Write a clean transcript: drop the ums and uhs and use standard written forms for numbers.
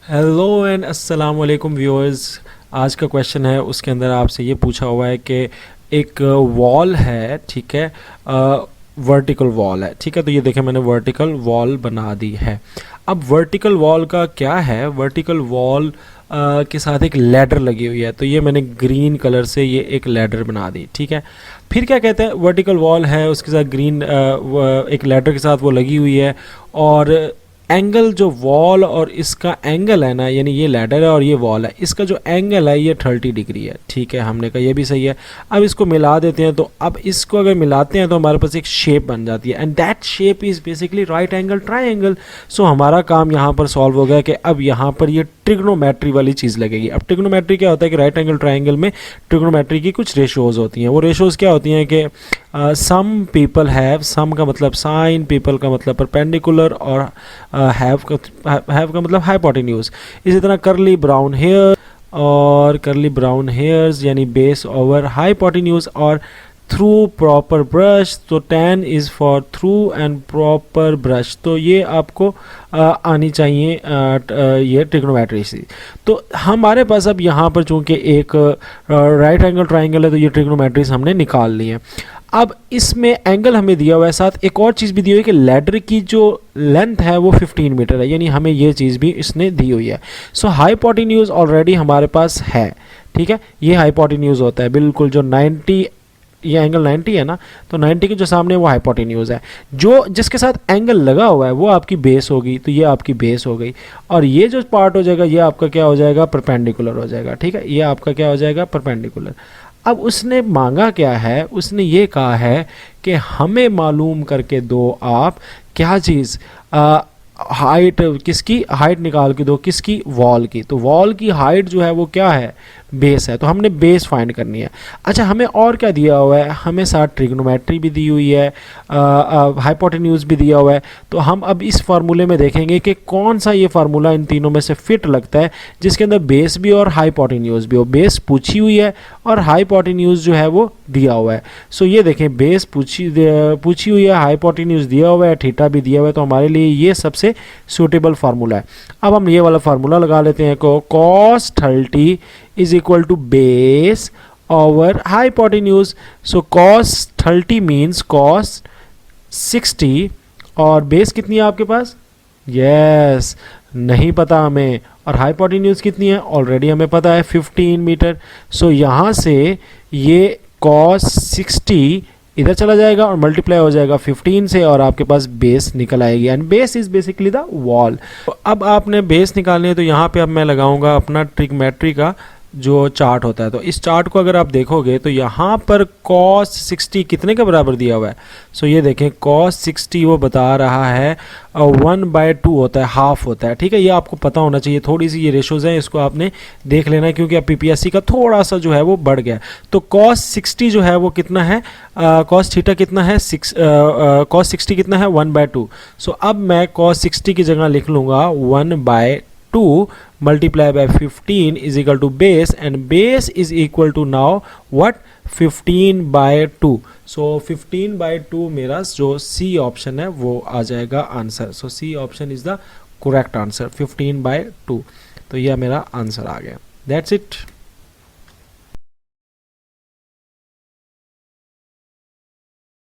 Hello and अस्सलाम वालेकुम viewers. आज का क्वेश्चन है, उसके अंदर आपसे ये पूछा हुआ है कि एक वॉल है, ठीक है, वर्टिकल वॉल है, ठीक है। तो ये देखें, मैंने वर्टिकल वॉल बना दी है। अब वर्टिकल वॉल का क्या है, वर्टिकल वॉल के साथ एक लैडर लगी हुई है, तो ये मैंने ग्रीन कलर से ये एक लैडर बना दी, ठीक है। फिर क्या कहते हैं, वर्टिकल वॉल है, उसके साथ ग्रीन एक लैडर के साथ वो लगी हुई है, और एंगल जो वॉल और इसका एंगल है ना, यानी ये लैडर है और ये वॉल है, इसका जो एंगल है ये 30 डिग्री है, ठीक है। हमने कहा ये भी सही है। अब इसको मिला देते हैं, तो अब इसको अगर मिलाते हैं तो हमारे पास एक शेप बन जाती है, and that shape is basically right angle triangle. So हमारा काम यहाँ पर सॉल्व हो गया कि अब यहाँ पर ये ट्रिग्नोमेट्री वाली चीज़ लगेगी। अब ट्रिग्नोमेट्री क्या होता है कि राइट एंगल ट्राइंगल में ट्रिग्नोमेट्री की कुछ रेशोज़ होती हैं। वो रेशोज़ क्या होती हैं कि सम पीपल हैव, सम का मतलब साइन, पीपल का मतलब परपेंडिकुलर, और हैव का मतलब हाइपोटेन्यूज। इसी तरह करली ब्राउन हेयर और करली ब्राउन हेयर्स यानी बेस ओवर हाइपोटेन्यूज, और थ्रू प्रॉपर ब्रश, तो tan is for through and proper brush. तो ये आपको आनी चाहिए ये ट्रिग्नोमेट्री सी। तो हमारे पास अब यहाँ पर चूँकि एक राइट एंगल ट्राइंगल है, तो ये ट्रिग्नोमेट्रीज हमने निकाल ली है। अब इसमें एंगल हमें दिया हुआ है, साथ एक और चीज़ भी दी हुई है कि लैडर की जो लेंथ है वो 15 मीटर है, यानी हमें ये चीज़ भी इसने दी हुई है। सो हाइपोटेन्यूज ऑलरेडी हमारे पास है, ठीक है। ये हाइपोटेन्यूज होता है बिल्कुल, जो 90, ये एंगल 90 है ना, तो 90 के जो सामने वो हाइपोटेन्यूज है। जो जिसके साथ एंगल लगा हुआ है वो आपकी बेस होगी, तो ये आपकी बेस हो गई, और ये जो पार्ट हो जाएगा ये आपका क्या हो जाएगा, परपेंडिकुलर हो जाएगा, ठीक है। ये आपका क्या हो जाएगा, परपेंडिकुलर। अब उसने मांगा क्या है, उसने ये कहा है कि हमें मालूम करके दो आप क्या चीज़, हाइट, किसकी हाइट निकाल के दो, किसकी, वॉल की। तो वॉल की हाइट जो है वो क्या है, बेस है, तो हमने बेस फाइंड करनी है। अच्छा, हमें और क्या दिया हुआ है, हमें साथ ट्रिग्नोमेट्री भी दी हुई है, हाइपोटेन्यूज भी दिया हुआ है। तो हम अब इस फार्मूले में देखेंगे कि कौन सा ये फार्मूला इन तीनों में से फिट लगता है, जिसके अंदर बेस भी और हाइपोटेन्यूज भी हो। बेस पूछी हुई है और हाइपोटेन्यूज जो है वो दिया हुआ है। सो ये देखें, बेस पूछी हुई है, हाइपोटेन्यूज दिया हुआ है, थीटा भी दिया हुआ है, तो हमारे लिए ये सबसे सूटेबल फार्मूला है। अब हम ये वाला फार्मूला लगा लेते हैं को cos 30 is equal to base over hypotenuse. So cos 30 means cos 60, और बेस कितनी है आपके पास, यस नहीं पता हमें, और हाइपोटेन्यूज कितनी है ऑलरेडी हमें पता है, 15 मीटर। सो यहाँ से ये cos 60 इधर चला जाएगा और मल्टीप्लाई हो जाएगा 15 से, और आपके पास बेस निकल आएगी, and base is basically the wall. तो अब आपने बेस निकालनी है, तो यहाँ पे अब मैं लगाऊंगा अपना ट्रिग्नोमेट्री का जो चार्ट होता है। तो इस चार्ट को अगर आप देखोगे तो यहाँ पर cos 60 कितने के बराबर दिया हुआ है। सो ये देखें, cos 60 वो बता रहा है 1/2 होता है, हाफ होता है, ठीक है। ये आपको पता होना चाहिए, थोड़ी सी ये रेशोज़ हैं, इसको आपने देख लेना है, क्योंकि अब पीपीएससी का थोड़ा सा जो है वो बढ़ गया। तो cos 60 जो है वो कितना है, cos थीटा कितना है, cos 60 कितना है, 1/2। सो अब मैं cos 60 की जगह लिख लूँगा 1/2 multiply by 15 is equal to base, and base is equal to now what, 15/2। so 15/2 मेरा जो सी ऑप्शन है वो आ जाएगा answer. So C option is the correct answer, 15/2। तो यह मेरा आंसर आ गया, दैट्स इट।